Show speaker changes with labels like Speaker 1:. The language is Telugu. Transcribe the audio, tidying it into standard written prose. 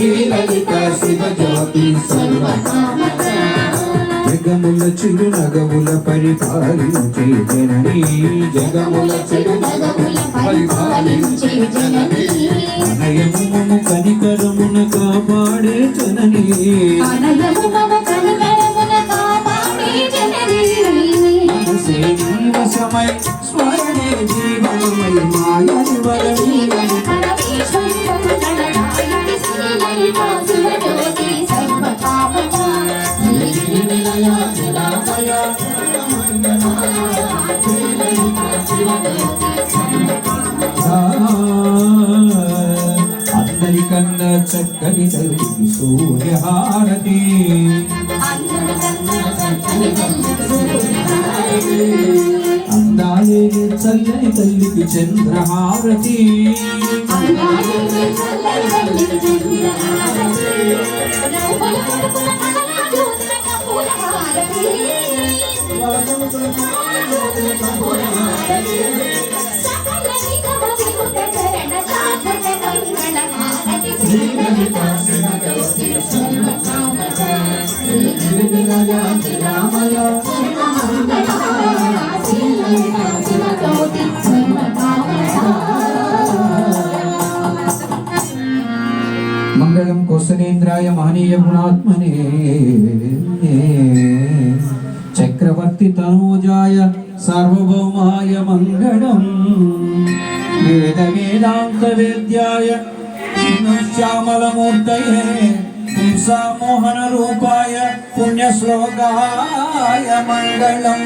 Speaker 1: శ్రీలలిత శివజ్యోతి సర్వకామద జగముల చిరు నగముల పరిపాలించే జననీ జగముల చిరు నగముల పరిపాలించే జననీ అనయము మము కనికరమున కాపాడే జననీ అనయము మము కనికరమున కాపాడే జననీ మనసే నీవశమై స్మరణే జీవనమై మాయని వరమీవని పరమేశ్వరుడు గణనాయకి శ్రీలలిత శివజ్యోతి సర్వకామద అందరికన్నా చక్కని తల్లికి సూర్యహారతి అందాలే చల్లని తల్లికి చంద్రహారతి మంగళం కౌసలేంద్రాయ మహనీయ గుణాత్మనే చక్రవర్తి తనూజాయ సార్వభౌమాయ మంగళం వేద వేదాంత వేద్యాయ శ్యామలమూర్తయే పుంసామోహన రూపాయ పుణ్యశ్లోకాయ మంగళం.